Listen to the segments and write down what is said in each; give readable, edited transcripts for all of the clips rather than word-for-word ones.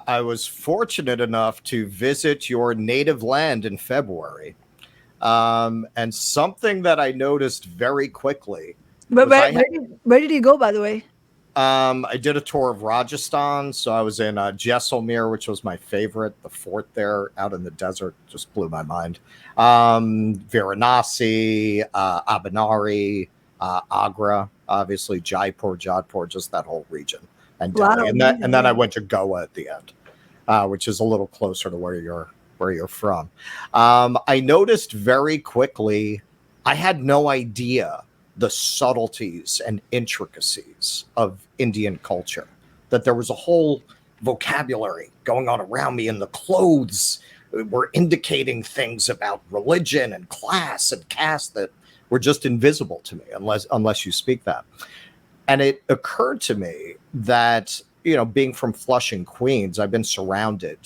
I was fortunate enough to visit your native land in February. And something that I noticed very quickly But was where did you go, by the way? I did a tour of Rajasthan. So I was in Jaisalmer, which was my favorite. The fort there out in the desert just blew my mind. Varanasi, Abanari, Agra, obviously Jaipur, Jodhpur, just that whole region, and Delhi. Wow, And then amazing. I went to Goa at the end, which is a little closer to where you're from. I noticed very quickly, I had no idea the subtleties and intricacies of Indian culture, that there was a whole vocabulary going on around me, and the clothes were indicating things about religion and class and caste that were just invisible to me unless you speak that. And it occurred to me that, being from Flushing, Queens, I've been surrounded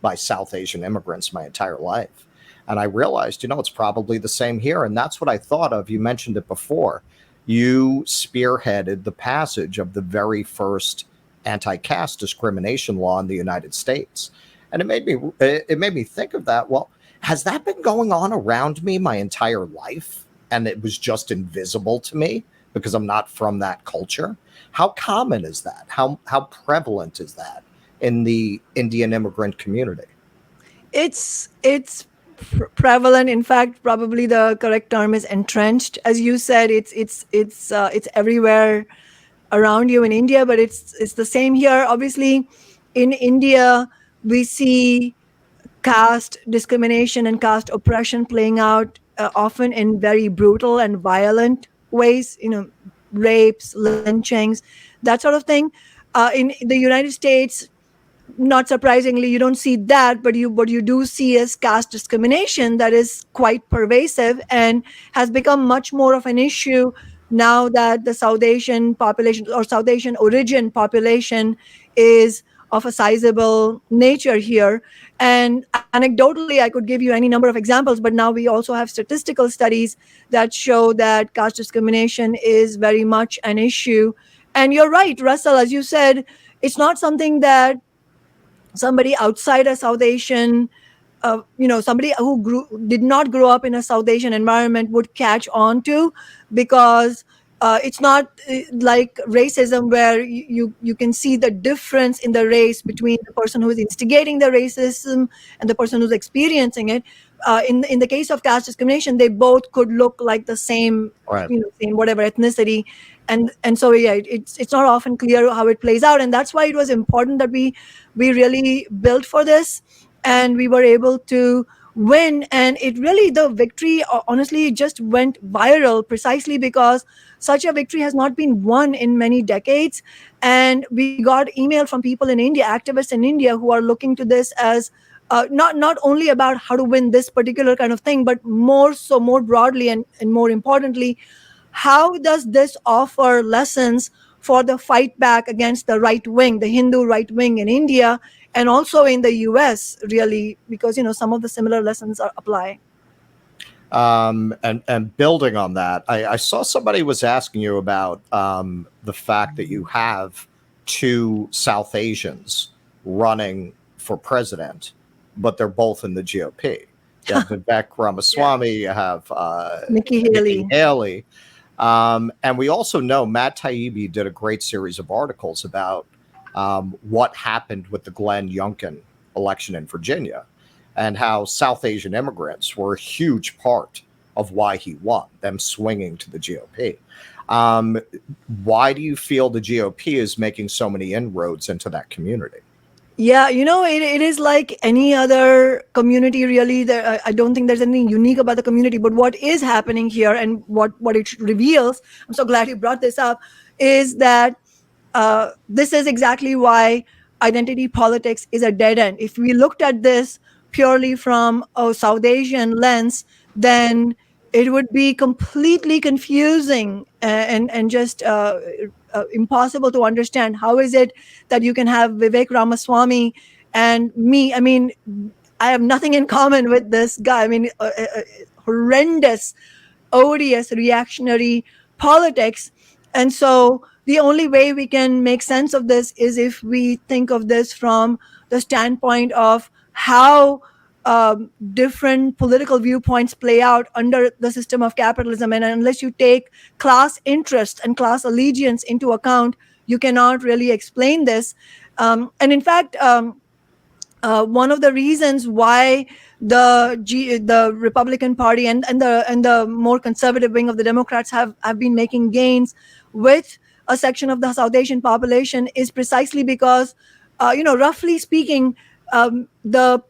by South Asian immigrants my entire life. And I realized, it's probably the same here. And that's what I thought of. You mentioned it before. You spearheaded the passage of the very first anti-caste discrimination law in the United States. And it made me think of that. Well, has that been going on around me my entire life? And it was just invisible to me because I'm not from that culture. How common is that? How prevalent is that in the Indian immigrant community? It's prevalent. In fact, probably the correct term is entrenched. As you said, it's everywhere around you in India, but it's the same here. Obviously, in India, we see caste discrimination and caste oppression playing out often in very brutal and violent ways. Rapes, lynchings, that sort of thing. In the United States, not surprisingly, you don't see that, but you do see is caste discrimination that is quite pervasive and has become much more of an issue now that the South Asian population or South Asian origin population is of a sizable nature here. And anecdotally, I could give you any number of examples, but now we also have statistical studies that show that caste discrimination is very much an issue. And you're right, Russell, as you said, it's not something that somebody outside a South Asian, somebody who did not grow up in a South Asian environment would catch on to, because it's not like racism where you can see the difference in the race between the person who is instigating the racism and the person who's experiencing it. In the case of caste discrimination, they both could look like the same, Right. same whatever ethnicity, and so yeah, it's not often clear how it plays out, and that's why it was important that we really built for this, and we were able to win. And it really, the victory honestly just went viral precisely because such a victory has not been won in many decades. And we got email from people in India, activists in India, who are looking to this as not only about how to win this particular kind of thing, but more broadly and more importantly, how does this offer lessons for the fight back against the right wing, the Hindu right wing in India, and also in the US, really, because some of the similar lessons apply. And building on that, I saw somebody was asking you about the fact that you have two South Asians running for president, but they're both in the GOP. You have Vivek Ramaswamy, you have Nikki Nikki Haley. Haley. And we also know Matt Taibbi did a great series of articles about what happened with the Glenn Youngkin election in Virginia, and how South Asian immigrants were a huge part of why he won, them swinging to the GOP. Why do you feel the GOP is making so many inroads into that community? Yeah, it is like any other community, really. I don't think there's anything unique about the community. But what is happening here, and what it reveals, I'm so glad you brought this up, is that this is exactly why identity politics is a dead end. If we looked at this purely from a South Asian lens, then it would be completely confusing and just impossible to understand. How is it that you can have Vivek Ramaswamy and me? I mean, I have nothing in common with this guy. I mean, horrendous, odious, reactionary politics. And so the only way we can make sense of this is if we think of this from the standpoint of how different political viewpoints play out under the system of capitalism. And unless you take class interest and class allegiance into account, you cannot really explain this. And in fact, one of the reasons why the Republican Party and the more conservative wing of the Democrats have been making gains with a section of the South Asian population is precisely because, roughly speaking, the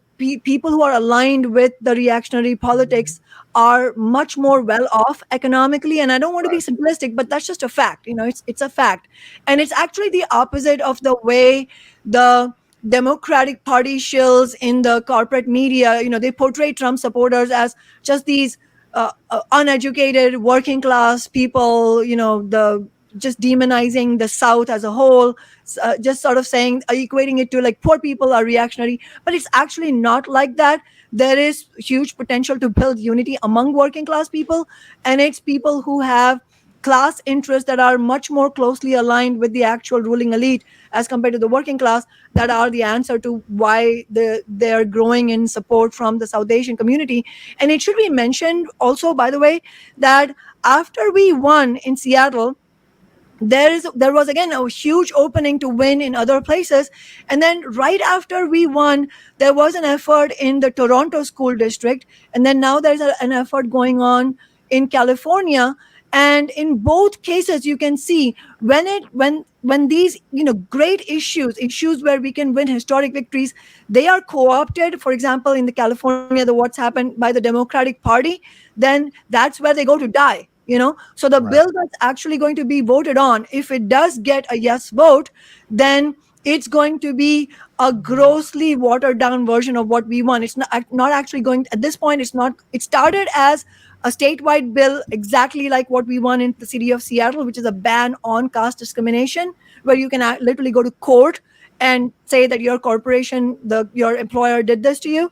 people who are aligned with the reactionary politics are much more well off economically. And I don't want to be simplistic, but that's just a fact. It's a fact, and it's actually the opposite of the way the Democratic Party shills in the corporate media, they portray Trump supporters as just these uneducated working class people, the just demonizing the South as a whole, just sort of saying, equating it to like poor people are reactionary. But it's actually not like that. There is huge potential to build unity among working class people, and it's people who have class interests that are much more closely aligned with the actual ruling elite as compared to the working class that are the answer to why they are growing in support from the South Asian community. And it should be mentioned also, by the way, that after we won in Seattle, there was again a huge opening to win in other places, and then right after we won, there was an effort in the Toronto school district, and then now there's an effort going on in California. And in both cases, you can see when these great issues where we can win historic victories, they are co-opted. For example, in the California, what's happened by the Democratic Party, then that's where they go to die. So the bill that's actually going to be voted on, if it does get a yes vote, then it's going to be a grossly watered down version of what we want. It's not actually going at this point. It started as a statewide bill exactly like what we won in the city of Seattle, which is a ban on caste discrimination, where you can literally go to court and say that your corporation, your employer did this to you.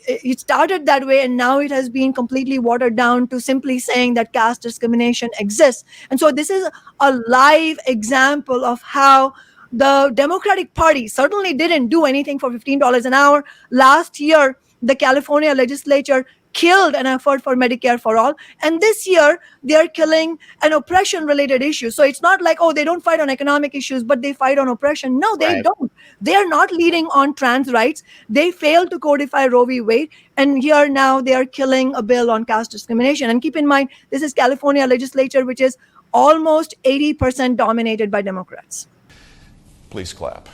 It started that way, and now it has been completely watered down to simply saying that caste discrimination exists. And so this is a live example of how the Democratic Party certainly didn't do anything for $15 an hour. Last year, the California legislature killed an effort for Medicare for all. And this year, they're killing an oppression-related issue. So it's not like, they don't fight on economic issues, but they fight on oppression. No, they don't. They are not leading on trans rights. They failed to codify Roe v. Wade. And here now they are killing a bill on caste discrimination. And keep in mind, this is California legislature, which is almost 80% dominated by Democrats. Please clap.